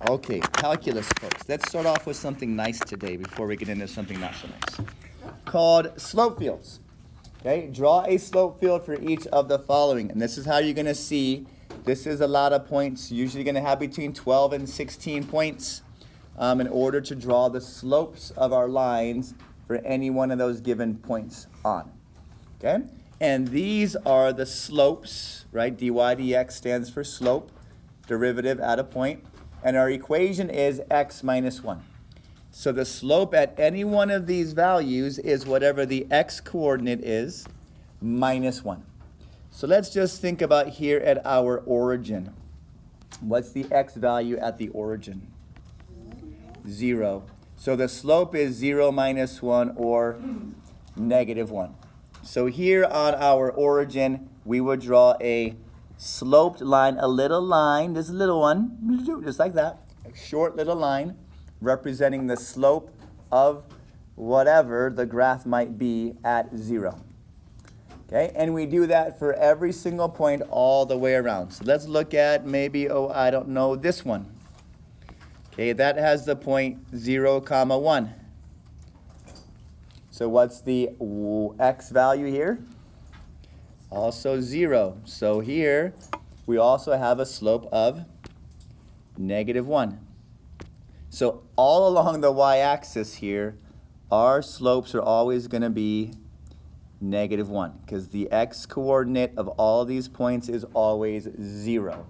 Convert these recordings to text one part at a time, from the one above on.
Okay, calculus, folks. Let's start off with something nice today before we get into something not so nice. Called slope fields. Okay, draw a slope field for each of the following. And this is how you're going to see. This is a lot of points. Usually going to have between 12 and 16 points in order to draw the slopes of our lines for any one of those given points on. Okay? And these are the slopes, right? dy dx stands for slope, derivative at a point. And our equation is x minus 1. So the slope at any one of these values is whatever the x coordinate is minus 1. So let's just think about here at our origin. What's the x value at the origin? 0. So the slope is 0 minus 1 or negative 1. So here on our origin, we would draw a sloped line, a little line, this little one, just like that, a short little line representing the slope of whatever the graph might be at 0. Okay, and we do that for every single point all the way around. So let's look at maybe, I don't know, this one. Okay, that has the point 0, 1. So what's the x value here? Also 0. So here we also have a slope of negative 1. So all along the y-axis here, our slopes are always going to be negative 1 because the x coordinate of all these points is always 0.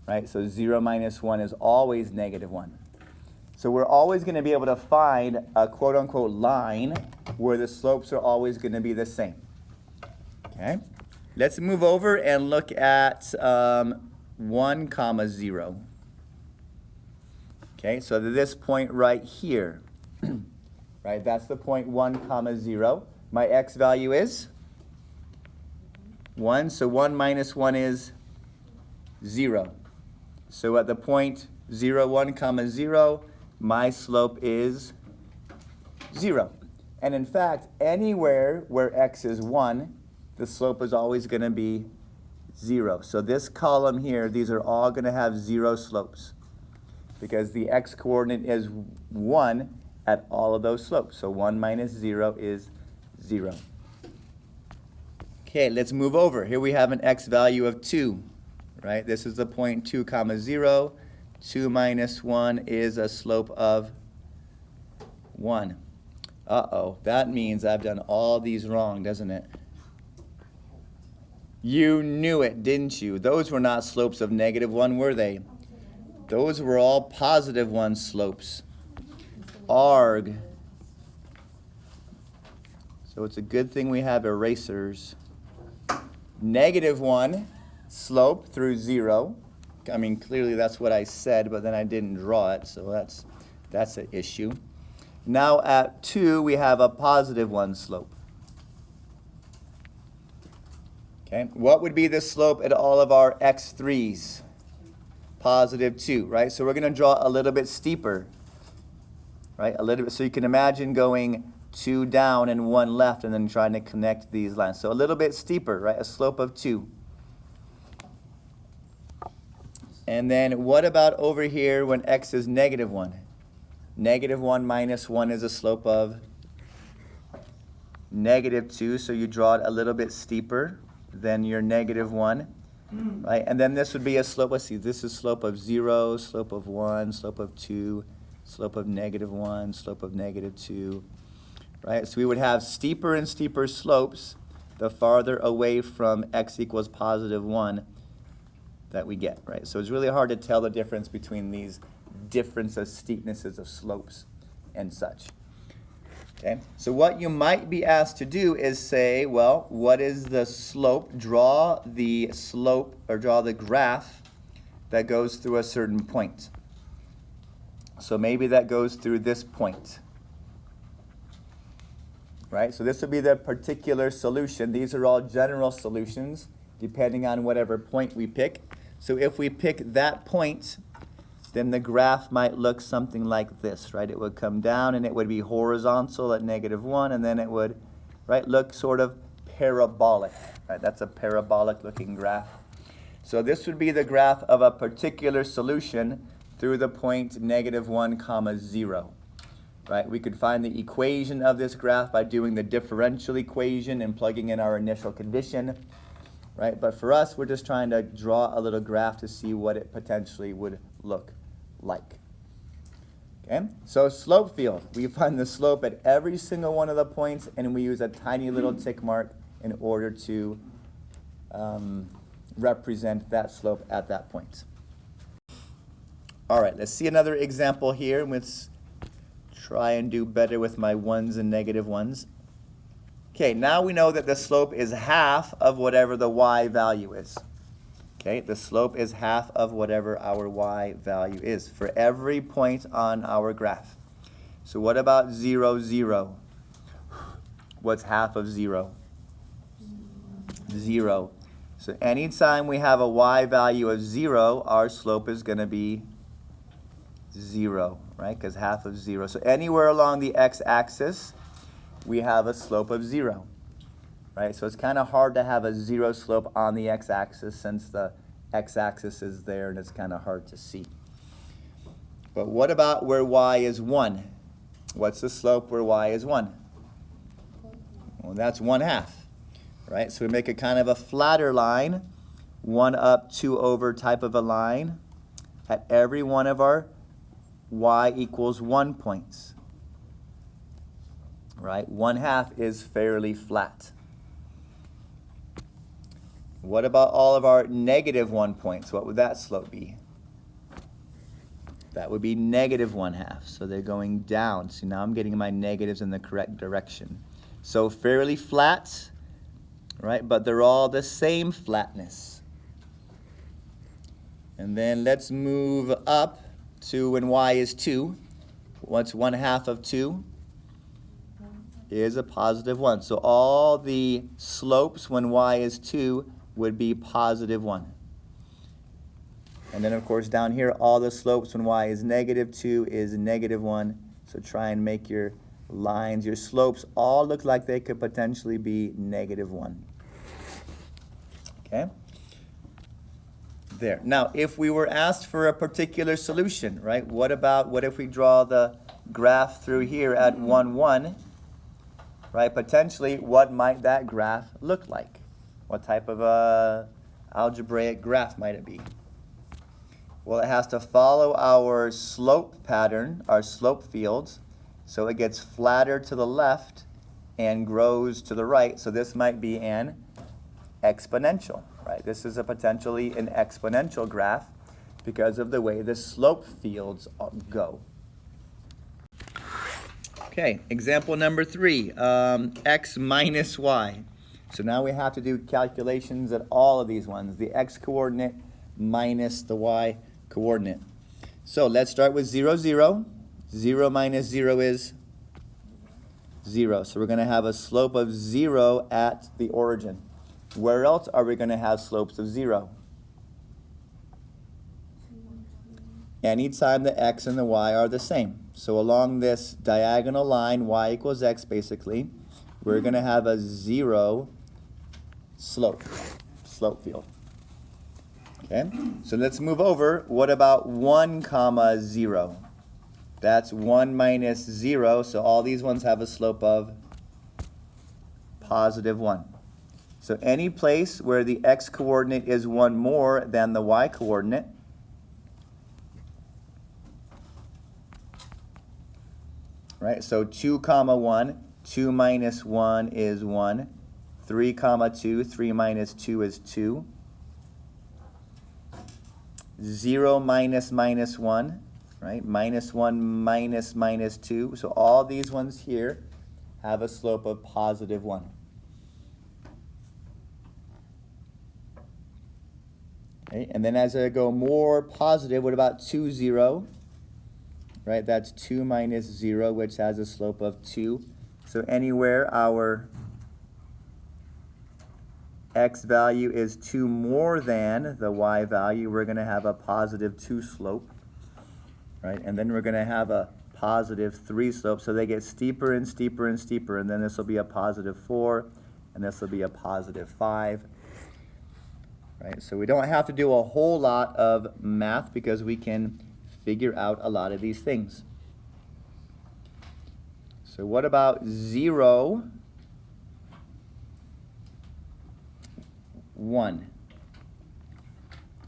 Right? So 0 minus 1 is always negative 1. So we're always going to be able to find a quote-unquote line where the slopes are always going to be the same. Okay? Let's move over and look at 1, 0. Okay, so this point right here, right, that's the point 1, 0. My x value is 1, so 1 minus 1 is 0. So at the point 0, 1, 0, my slope is 0. And in fact, anywhere where x is 1, the slope is always going to be 0. So this column here, these are all going to have 0 slopes because the x coordinate is 1 at all of those slopes. So 1 minus 0 is 0. Okay, let's move over. Here we have an x value of 2, right? This is the point 2, 0. 2 minus 1 is a slope of 1. Uh-oh, that means I've done all these wrong, doesn't it? You knew it, didn't you? Those were not slopes of negative 1, were they? Those were all positive 1 slopes. Arg. So it's a good thing we have erasers. Negative 1 slope through 0. I mean, clearly that's what I said, but then I didn't draw it, so that's an issue. Now at 2, we have a positive 1 slope. Okay, what would be the slope at all of our x3s? Positive 2, right? So we're going to draw a little bit steeper, right? A little bit, so you can imagine going 2 down and 1 left and then trying to connect these lines. So a little bit steeper, right? A slope of 2. And then what about over here when x is negative 1? Negative 1 minus 1 is a slope of negative 2, so you draw it a little bit steeper than your negative 1. Right? And then this would be a slope, let's see, this is slope of 0, slope of 1, slope of 2, slope of negative 1, slope of negative 2. Right? So we would have steeper and steeper slopes the farther away from x equals positive 1 that we get, right? So it's really hard to tell the difference between these difference of steepnesses of slopes and such. Okay, so what you might be asked to do is say, well, what is the slope? Draw the slope or draw the graph that goes through a certain point. So maybe that goes through this point. Right, so this would be the particular solution. These are all general solutions depending on whatever point we pick. So if we pick that point, then the graph might look something like this, right? It would come down and it would be horizontal at negative 1, and then it would, right, look sort of parabolic, right? That's a parabolic looking graph. So this would be the graph of a particular solution through the point -1 comma 0. Right? We could find the equation of this graph by doing the differential equation and plugging in our initial condition. Right? But for us, we're just trying to draw a little graph to see what it potentially would look like. Okay? So slope field, we find the slope at every single one of the points, and we use a tiny little tick mark in order to represent that slope at that point. All right, let's see another example here. Let's try and do better with my ones and negative ones. Okay, now we know that the slope is half of whatever the y value is. Okay, the slope is half of whatever our y value is for every point on our graph. So what about 0, 0? What's half of 0? 0. So anytime we have a y value of 0, our slope is going to be 0, right? Because half of 0. So anywhere along the x-axis, we have a slope of 0, right? So it's kind of hard to have a 0 slope on the x-axis since the x-axis is there and it's kind of hard to see. But what about where y is 1? What's the slope where y is 1? Well, that's 1/2, right? So we make a kind of a flatter line, 1 up, 2 over type of a line at every one of our y equals 1 points. Right? 1/2 is fairly flat. What about all of our -1 points? What would that slope be? That would be -1/2. So they're going down. See, now I'm getting my negatives in the correct direction. So fairly flat, right? But they're all the same flatness. And then let's move up to when y is 2. What's 1/2 of 2? Is a +1. So all the slopes when y is 2 would be +1. And then, of course, down here, all the slopes when y is -2 is -1. So try and make your lines, your slopes, all look like they could potentially be -1. Okay? There. Now, if we were asked for a particular solution, right? What if we draw the graph through here at 1, 1? Right? Potentially, what might that graph look like? What type of algebraic graph might it be? Well, it has to follow our slope pattern, our slope fields. So it gets flatter to the left and grows to the right. So this might be an exponential, right? This is potentially an exponential graph because of the way the slope fields go. Okay, example number 3, x minus y. So now we have to do calculations at all of these ones, the x coordinate minus the y coordinate. So let's start with 0, 0. 0 minus 0 is 0. So we're going to have a slope of 0 at the origin. Where else are we going to have slopes of 0? Anytime the x and the y are the same. So along this diagonal line, y equals x basically, we're going to have a 0 slope field. Okay, so let's move over. What about 1, 0? That's 1 minus 0, so all these ones have a slope of +1. So any place where the x coordinate is 1 more than the y coordinate, right? So 2, 1, 2 minus 1 is 1. 3, 2, 3 minus 2 is 2. 0 minus minus 1, right? -1 minus minus 2. So all these ones here have a slope of +1. Okay, and then as I go more positive, what about 2, 0? Right, that's 2 minus 0, which has a slope of 2. So anywhere our x value is 2 more than the y value, we're going to have a +2 slope. Right, and then we're going to have a +3 slope. So they get steeper and steeper and steeper. And then this will be a +4, and this will be a +5. Right, so we don't have to do a whole lot of math because we can figure out a lot of these things. So what about 0, 1?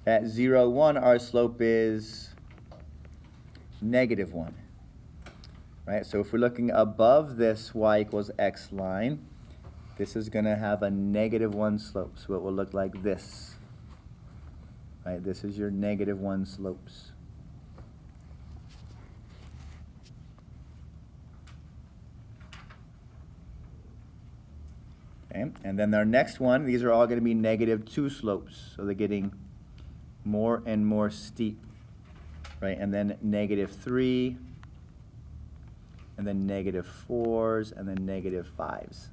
At 0, 1, our slope is -1. Right? So if we're looking above this y equals x line, this is going to have a -1 slope. So it will look like this. Right? This is your -1 slopes. Okay? And then our next one, these are all going to be -2 slopes. So they're getting more and more steep. Right? And then -3, and then -4s, and then -5s.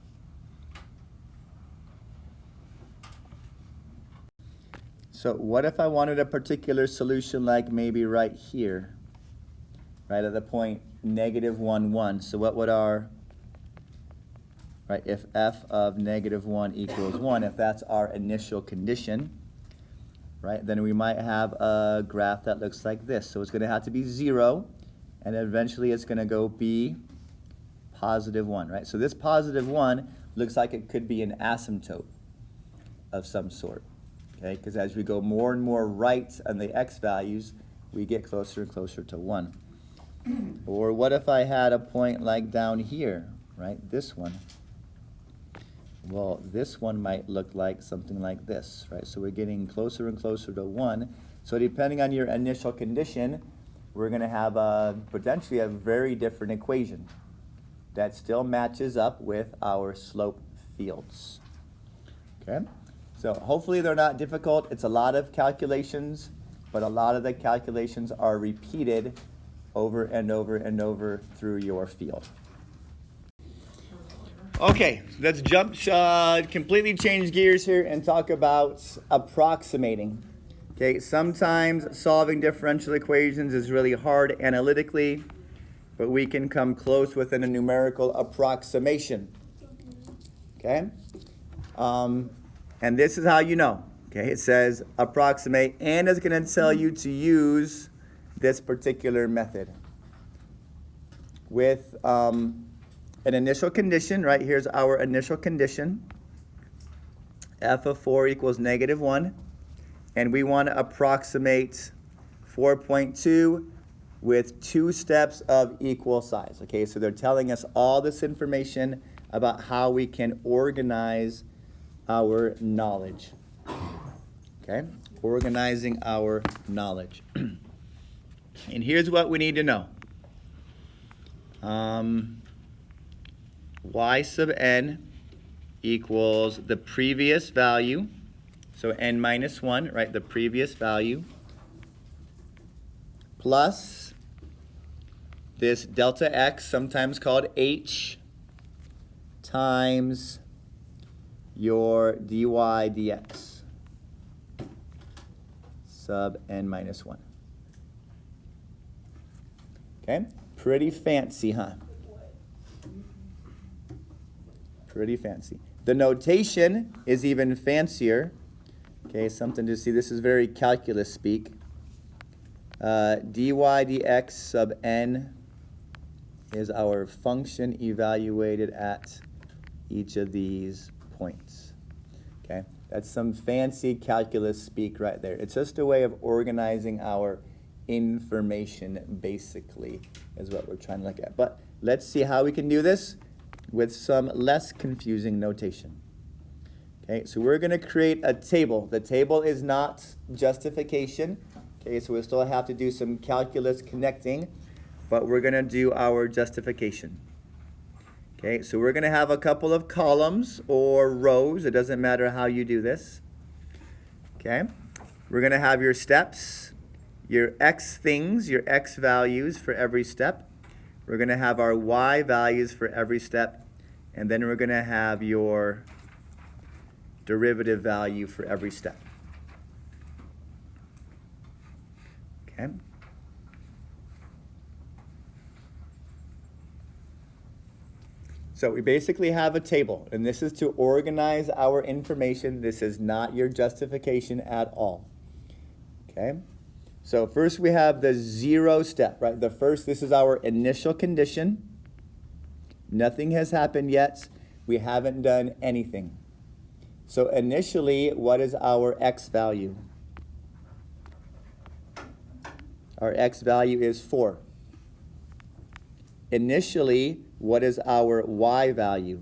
So what if I wanted a particular solution like maybe right here, right at the point -1, 1. So what would our, right, if f of -1 equals 1, if that's our initial condition, right, then we might have a graph that looks like this. So it's going to have to be 0, and eventually it's going to go be +1, right? So this +1 looks like it could be an asymptote of some sort, okay? Because as we go more and more right on the x values, we get closer and closer to 1. Or what if I had a point like down here, right, this one? Well, this one might look like something like this, right? So we're getting closer and closer to 1. So depending on your initial condition, we're going to have potentially a very different equation that still matches up with our slope fields. Okay? So hopefully they're not difficult. It's a lot of calculations, but a lot of the calculations are repeated over and over and over through your field. Okay, let's jump, completely change gears here and talk about approximating. Okay, sometimes solving differential equations is really hard analytically, but we can come close within a numerical approximation. Okay? And this is how you know. Okay, it says approximate, and it's going to tell you to use this particular method. With an initial condition, right? Here's our initial condition. F of 4 equals -1. And we want to approximate 4.2 with 2 steps of equal size. Okay, so they're telling us all this information about how we can organize our knowledge. Okay, organizing our knowledge. And here's what we need to know. Y sub n equals the previous value, so n minus 1, right, the previous value, plus this delta x, sometimes called h, times your dy dx sub n minus 1. Okay, pretty fancy, huh? Pretty fancy. The notation is even fancier. Okay, something to see. This is very calculus speak. Dy dx sub n is our function evaluated at each of these points. Okay, that's some fancy calculus speak right there. It's just a way of organizing our information, basically, is what we're trying to look at. But let's see how we can do this with some less confusing notation. Okay, so we're going to create a table. The table is not justification. Okay, so we'll still have to do some calculus connecting, but we're going to do our justification. Okay, so we're going to have a couple of columns or rows. It doesn't matter how you do this. Okay, we're going to have your steps, your x things, your x values for every step. We're going to have our y values for every step, and then we're going to have your derivative value for every step. Okay? So we basically have a table, and this is to organize our information. This is not your justification at all. Okay? So first we have the 0 step, right? This is our initial condition. Nothing has happened yet. We haven't done anything. So initially, what is our x value? Our x value is 4. Initially, what is our y value?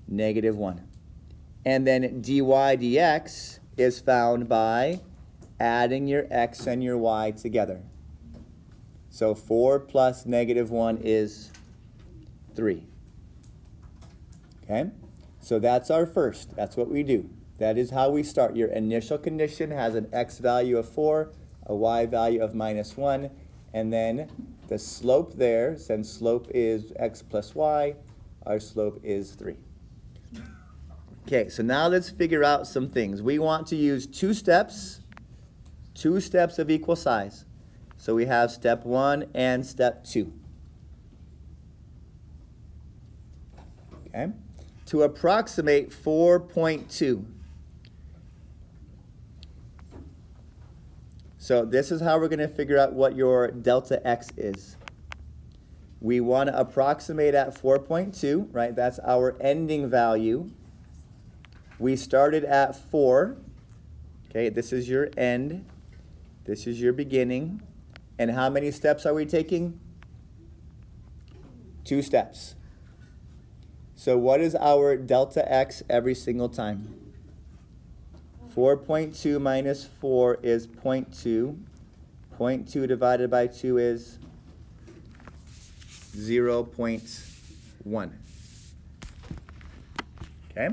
-1. And then dy dx is found by adding your x and your y together. So 4 plus -1 is 3. Okay? So that's our first. That's what we do. That is how we start. Your initial condition has an x value of 4, a y value of -1, and then the slope there, since slope is x plus y, our slope is 3. Okay, so now let's figure out some things. We want to use two steps of equal size. So we have step 1 and step 2. Okay? To approximate 4.2. So this is how we're going to figure out what your delta x is. We want to approximate at 4.2, right? That's our ending value. We started at 4. Okay, this is your end. This is your beginning. And how many steps are we taking? 2 steps. So what is our delta x every single time? 4.2 minus 4 is 0.2. 0.2 divided by 2 is 0.1. Okay?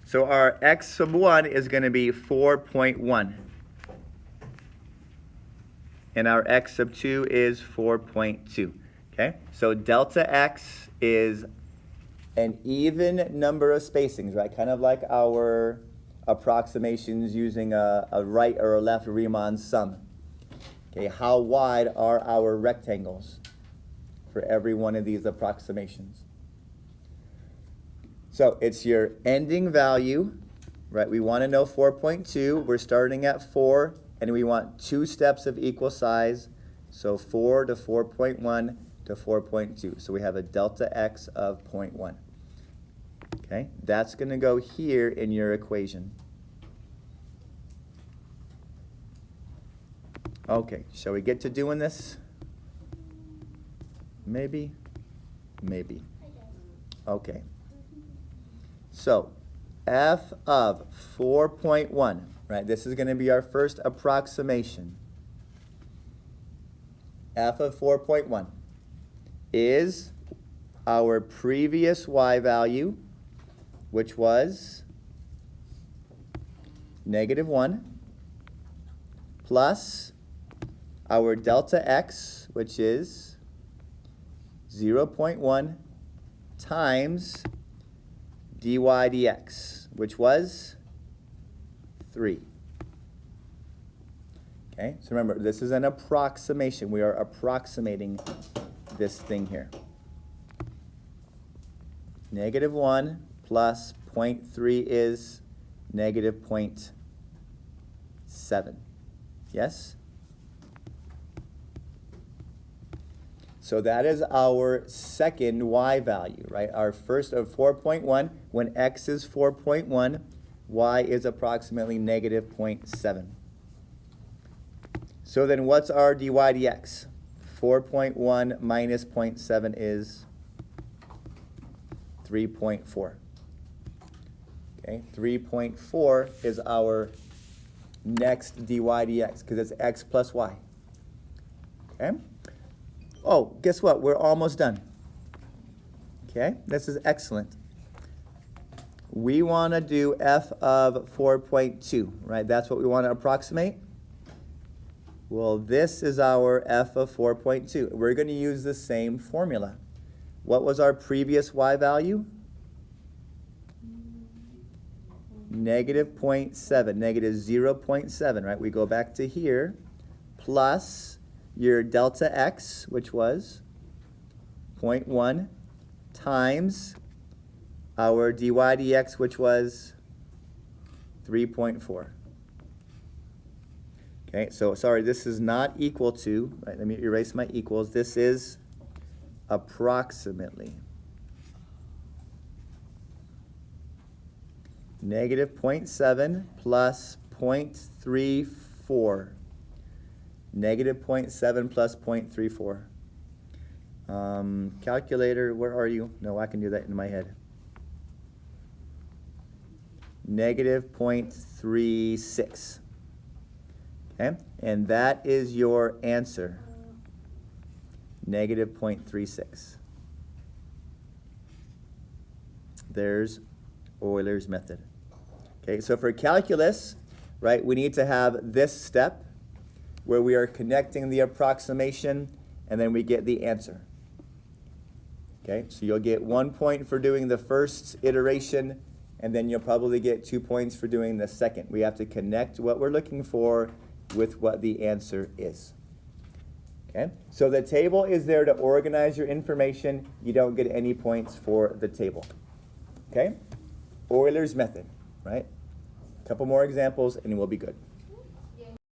So our x sub 1 is going to be 4.1. And our x sub 2 is 4.2. Okay? So delta x is an even number of spacings, right? Kind of like our approximations using a right or a left Riemann sum. Okay, how wide are our rectangles for every one of these approximations? So it's your ending value, right? We want to know 4.2. We're starting at 4, and we want 2 steps of equal size. So 4 to 4.1 to 4.2. So we have a delta x of 0.1. Okay, that's going to go here in your equation. Okay, shall we get to doing this? Maybe? Maybe. Okay. So, f of 4.1, right? This is going to be our first approximation. F of 4.1 is our previous y value, which was -1, plus our delta x, which is 0.1, times dy dx, which was 3. Okay, so remember, this is an approximation. We are approximating this thing here. -1 plus 0.3 is -0.7. Yes? So that is our second y value, right? Our first of 4.1, when x is 4.1, y is approximately -0.7. So then what's our dy dx? 4.1 minus 0.7 is 3.4. Okay, 3.4 is our next dy dx because it's x plus y. Okay? Oh, guess what? We're almost done. Okay, this is excellent. We want to do f of 4.2, right? That's what we want to approximate. Well, this is our f of 4.2. We're going to use the same formula. What was our previous y value? -0.7, -0.7, right? We go back to here, plus your delta x, which was 0.1, times our dy dx, which was 3.4. Okay, so sorry, this is not equal to, right, let me erase my equals. This is approximately. Negative 0.7 plus 0.34. Negative 0.7 plus 0.34. Calculator, where are you? No, I can do that in my head. Negative 0.36. Okay, and that is your answer. Negative 0.36. There's Euler's method. Okay, so for calculus, right, we need to have this step where we are connecting the approximation and then we get the answer. Okay, so you'll get 1 point for doing the first iteration, and then you'll probably get 2 points for doing the second. We have to connect what we're looking for with what the answer is. Okay, so the table is there to organize your information. You don't get any points for the table. Okay, Euler's method, right? A couple more examples and we'll be good.